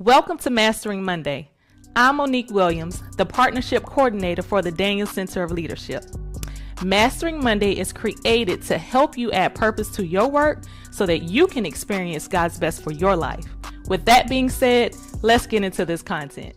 Welcome to Mastering Monday. I'm Monique Williams, the Partnership Coordinator for the Daniel Center of Leadership. Mastering Monday is created to help you add purpose to your work so that you can experience God's best for your life. With that being said, let's get into this content.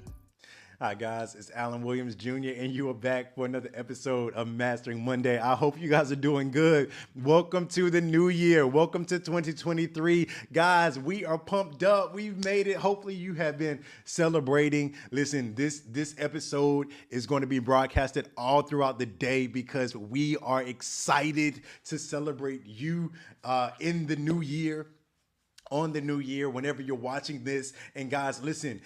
Hi guys, it's Alan Williams Jr. and you are back for another episode of Mastering Monday. I hope you guys are doing good. Welcome to the new year. Welcome to 2023. Guys, we are pumped up. We've made it. Hopefully you have been celebrating. Listen, this episode is going to be broadcasted all throughout the day because we are excited to celebrate you in the new year, on the new year, whenever you're watching this. And guys, listen,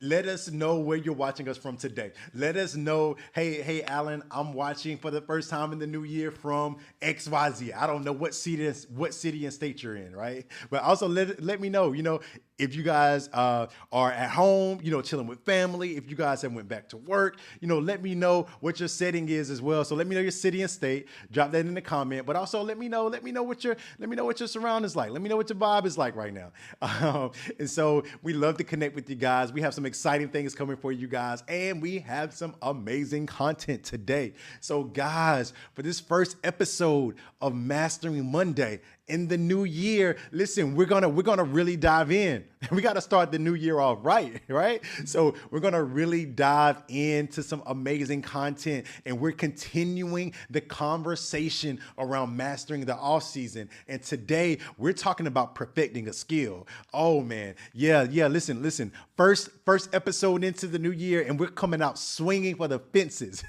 let us know where you're watching us from today. Let us know, hey, Alan, I'm watching for the first time in the new year from XYZ. I don't know what city and state you're in, right? But also let me know, if you guys are at home, chilling with family, if you guys have went back to work, let me know what your setting is as well. So let me know your city and state. Drop that in the comment. But also let me know what your surroundings like. Let me know what your vibe is like right now. And so we love to connect with you guys. We have some exciting things coming for you guys, and we have some amazing content today. So guys, for this first episode of Mastering Monday in the new year, listen, we're gonna really dive in. We got to start the new year off right? So we're gonna really dive into some amazing content, and we're continuing the conversation around mastering the off season. And today we're talking about perfecting a skill. Oh man, yeah. Listen. First episode into the new year, and we're coming out swinging for the fences.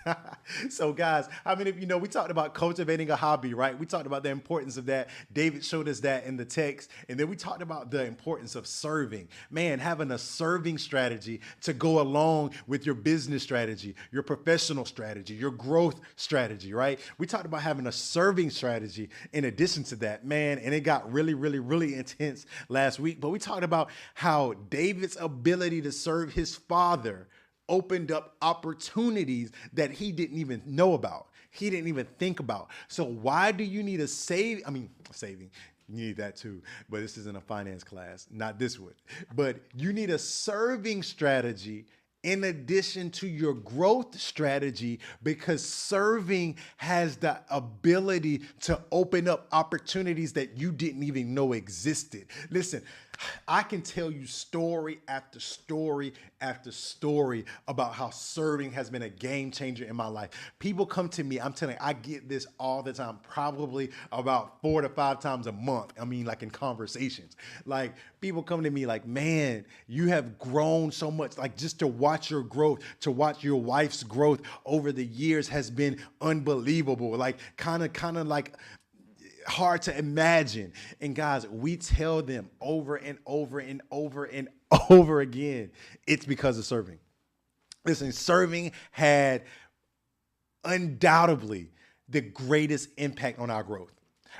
So guys, how many of you know we talked about cultivating a hobby, right? We talked about the importance of that. David showed us that in the text, and then we talked about the importance of serving. Man, having a serving strategy to go along with your business strategy, your professional strategy, your growth strategy, right? We talked about having a serving strategy in addition to that, man, and it got really intense last week. But we talked about how David's ability to serve his father opened up opportunities that he didn't even know about. He didn't even think about. So why do you need a saving? You need that too, but this isn't a finance class, not this one. But you need a serving strategy in addition to your growth strategy, because serving has the ability to open up opportunities that you didn't even know existed. Listen, I can tell you story after story after story about how serving has been a game changer in my life. People come to me, I'm telling you, I get this all the time, probably about 4 to 5 times a month. I mean, like in conversations, like people come to me like, man, you have grown so much. Like just to watch your growth, to watch your wife's growth over the years has been unbelievable. Like kind of like hard to imagine. And guys, we tell them over and over and over and over again, it's because of serving. Listen, serving had undoubtedly the greatest impact on our growth,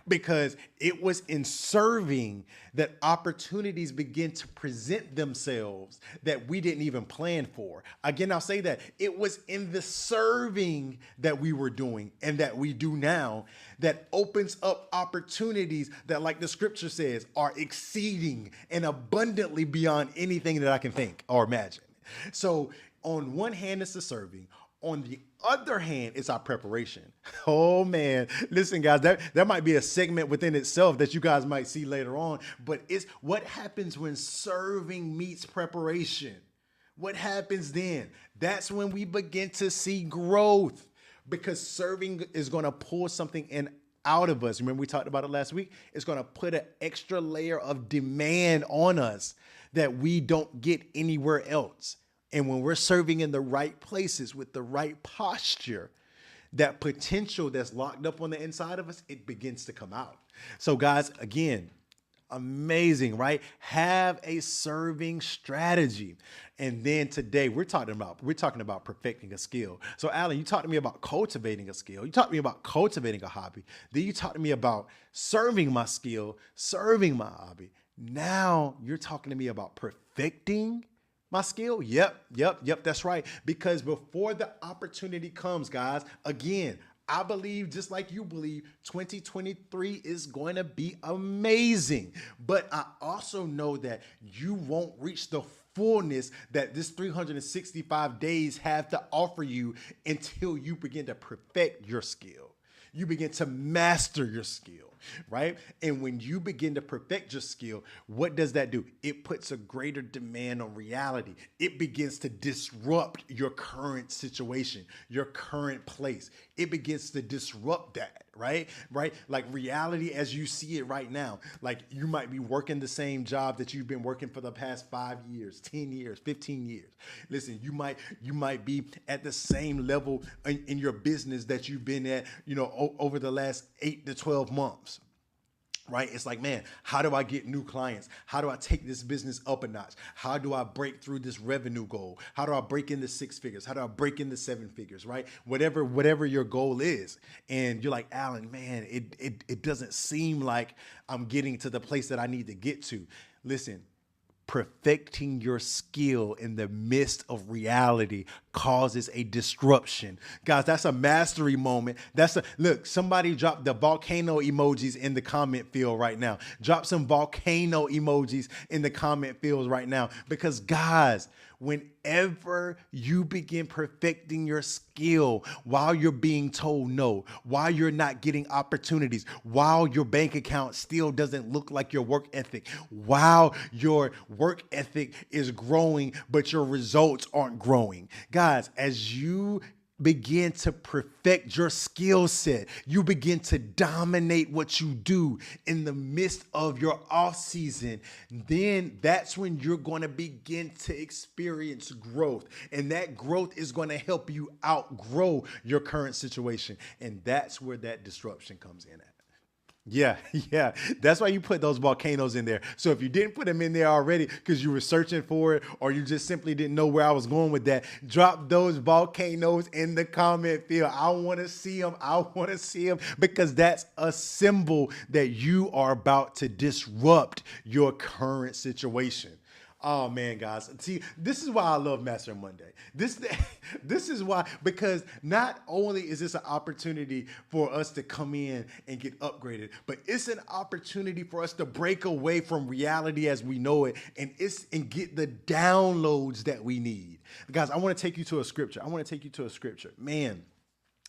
because it was in serving that opportunities begin to present themselves that we didn't even plan for. Again, I'll say that it was in the serving that we were doing and that we do now that opens up opportunities that, like the scripture says, are exceeding and abundantly beyond anything that I can think or imagine. So on one hand, it's the serving. On the other hand, it's our preparation. Oh man, listen guys, that might be a segment within itself that you guys might see later on, but it's what happens when serving meets preparation. What happens then? That's when we begin to see growth, because serving is going to pull something in out of us. Remember we talked about it last week? It's going to put an extra layer of demand on us that we don't get anywhere else. And when we're serving in the right places with the right posture, that potential that's locked up on the inside of us, it begins to come out. So guys, again, amazing, right? Have a serving strategy. And then today we're talking about perfecting a skill. So Alan, you talked to me about cultivating a skill. You talked to me about cultivating a hobby. Then you talked to me about serving my skill, serving my hobby. Now you're talking to me about perfecting my skill? Yep, that's right. Because before the opportunity comes, guys, again, I believe, just like you believe, 2023 is going to be amazing. But I also know that you won't reach the fullness that this 365 days have to offer you until you begin to perfect your skill. You begin to master your skill, right? And when you begin to perfect your skill, what does that do? It puts a greater demand on reality. It begins to disrupt your current situation, your current place. It begins to disrupt that, right? Right? Like reality as you see it right now. Like you might be working the same job that you've been working for the past 5 years, 10 years, 15 years. Listen, you might be at the same level in your business that you've been at, over the last 8 to 12 months. Right? It's like, man, how do I get new clients? How do I take this business up a notch? How do I break through this revenue goal? How do I break into 6 figures? How do I break into 7 figures? Right? Whatever your goal is. And you're like, Alan, man, it doesn't seem like I'm getting to the place that I need to get to. Listen, perfecting your skill in the midst of reality causes a disruption. Guys, that's a mastery moment. Look, somebody drop the volcano emojis in the comment field right now. Drop some volcano emojis in the comment fields right now. Because guys, whenever you begin perfecting your skill while you're being told no, while you're not getting opportunities, while your bank account still doesn't look like your work ethic, while your work ethic is growing, but your results aren't growing. Guys, as you begin to perfect your skill set, you begin to dominate what you do in the midst of your off season, then that's when you're going to begin to experience growth. And that growth is going to help you outgrow your current situation. And that's where that disruption comes in at. Yeah. That's why you put those volcanoes in there. So if you didn't put them in there already because you were searching for it, or you just simply didn't know where I was going with that, drop those volcanoes in the comment field. I want to see them. Because that's a symbol that you are about to disrupt your current situation. Oh man, guys. See, this is why I love Mastering Monday. This is why, because not only is this an opportunity for us to come in and get upgraded, but it's an opportunity for us to break away from reality as we know it and get the downloads that we need. Guys, I want to take you to a scripture. Man,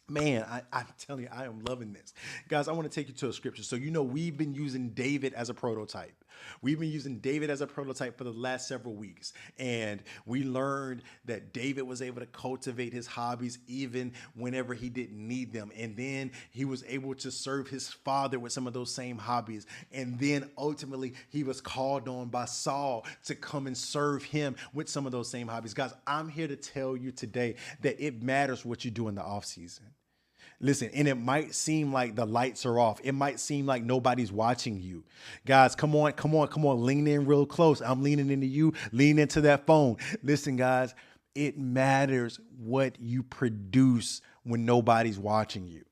I'm telling you, I am loving this. Guys, I want to take you to a scripture. So, we've been using David as a prototype. We've been using David as a prototype for the last several weeks. And we learned that David was able to cultivate his hobbies even whenever he didn't need them. And then he was able to serve his father with some of those same hobbies. And then ultimately he was called on by Saul to come and serve him with some of those same hobbies. Guys, I'm here to tell you today that it matters what you do in the off season. Listen, and it might seem like the lights are off. It might seem like nobody's watching you. Guys, come on. Lean in real close. I'm leaning into you. Lean into that phone. Listen, guys, it matters what you produce when nobody's watching you.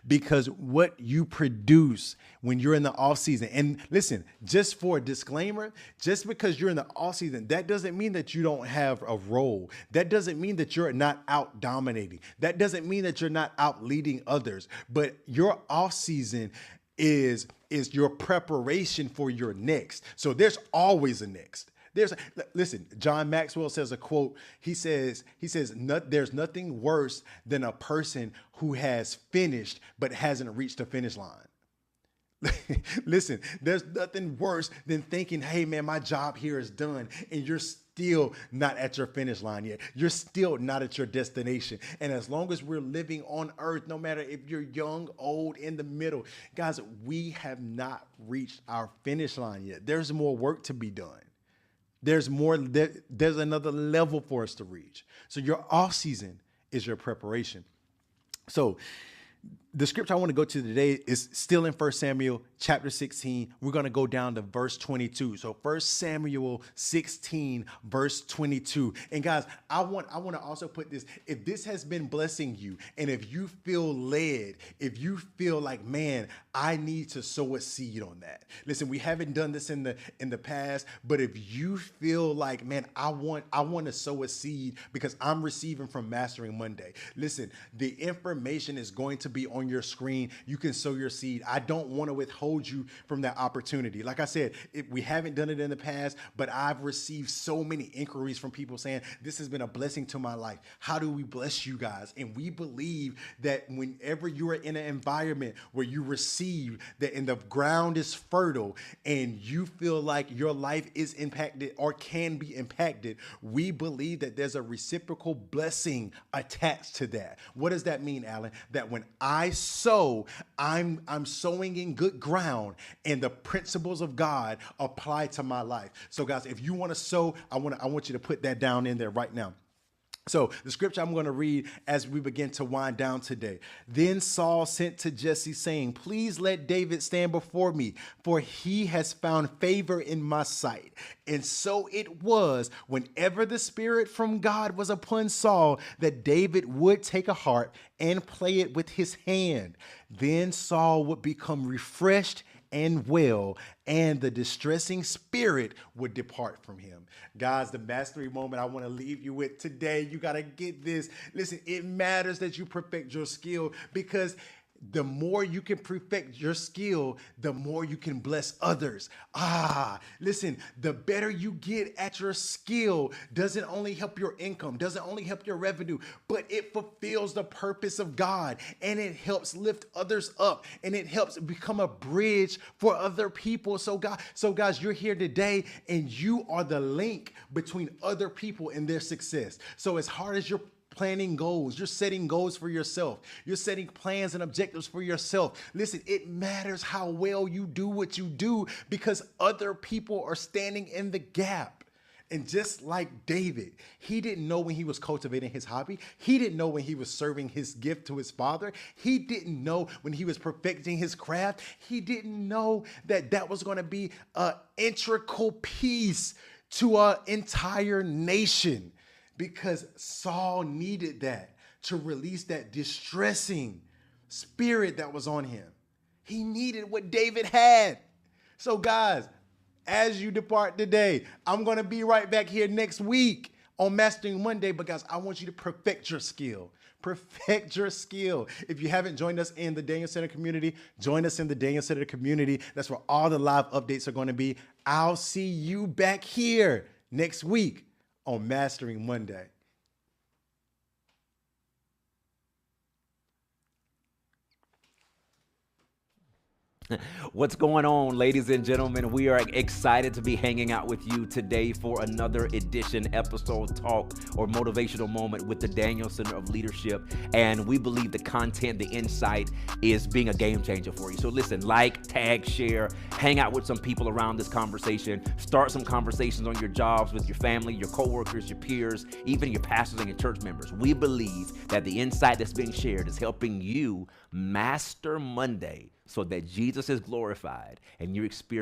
Because what you produce when you're in the off season, and listen, just for a disclaimer, just because you're in the off season, that doesn't mean that you don't have a role. That doesn't mean that you're not out dominating. That doesn't mean that you're not out leading others. But your off season is your preparation for your next. So there's always a next. Listen, John Maxwell says a quote. He says, there's nothing worse than a person who has finished but hasn't reached the finish line. Listen, there's nothing worse than thinking, hey man, my job here is done, and you're still not at your finish line yet. You're still not at your destination. And as long as we're living on earth, no matter if you're young, old, in the middle, guys, we have not reached our finish line yet. There's more work to be done. There's another level for us to reach. So your off season is your preparation. So the scripture I want to go to today is still in 1 Samuel chapter 16. We're going to go down to verse 22. So 1 Samuel 16, verse 22. And guys, I want to also put this. If this has been blessing you, and if you feel led, if you feel like, man, I need to sow a seed on that. Listen, we haven't done this in the past, but if you feel like, man, I want to sow a seed because I'm receiving from Mastering Monday. Listen, the information is going to be on on your screen. You can sow your seed. I don't want to withhold you from that opportunity. Like I said, we haven't done it in the past, but I've received so many inquiries from people saying, this has been a blessing to my life. How do we bless you guys? And we believe that whenever you are in an environment where you receive that and the ground is fertile and you feel like your life is impacted or can be impacted, we believe that there's a reciprocal blessing attached to that. What does that mean, Alan? That when I sow, I'm sowing in good ground and the principles of God apply to my life. So guys, if you want to sow, I want you to put that down in there right now. So the scripture I'm going to read as we begin to wind down today. Then Saul sent to Jesse saying, please let David stand before me, for he has found favor in my sight. And so it was, whenever the Spirit from God was upon Saul, that David would take a harp and play it with his hand. Then Saul would become refreshed and well, and the distressing spirit would depart from him. Guys, the mastery moment I want to leave you with today, you got to get this. Listen, it matters that you perfect your skill, because the more you can perfect your skill, the more you can bless others. Listen, the better you get at your skill doesn't only help your income, doesn't only help your revenue, but it fulfills the purpose of God, and it helps lift others up, and it helps become a bridge for other people. So guys, you're here today, and you are the link between other people and their success. So as hard as you're planning goals, you're setting goals for yourself, you're setting plans and objectives for yourself. Listen, it matters how well you do what you do, because other people are standing in the gap. And just like David, he didn't know when he was cultivating his hobby. He didn't know when he was serving his gift to his father. He didn't know when he was perfecting his craft. He didn't know that that was going to be an integral piece to an entire nation. Because Saul needed that to release that distressing spirit that was on him. He needed what David had. So guys, as you depart today, I'm going to be right back here next week on Mastering Monday. But guys, I want you to perfect your skill. Perfect your skill. If you haven't joined us in the Daniel Center community, join us in the Daniel Center community. That's where all the live updates are going to be. I'll see you back here next week on Mastering Monday. What's going on, ladies and gentlemen? We are excited to be hanging out with you today for another edition, episode, talk, or motivational moment with the Daniel Center of Leadership. And we believe the content, the insight is being a game changer for you. So listen, like, tag, share, hang out with some people around this conversation, start some conversations on your jobs with your family, your coworkers, your peers, even your pastors and your church members. We believe that the insight that's being shared is helping you master Monday so that Jesus is glorified and you experience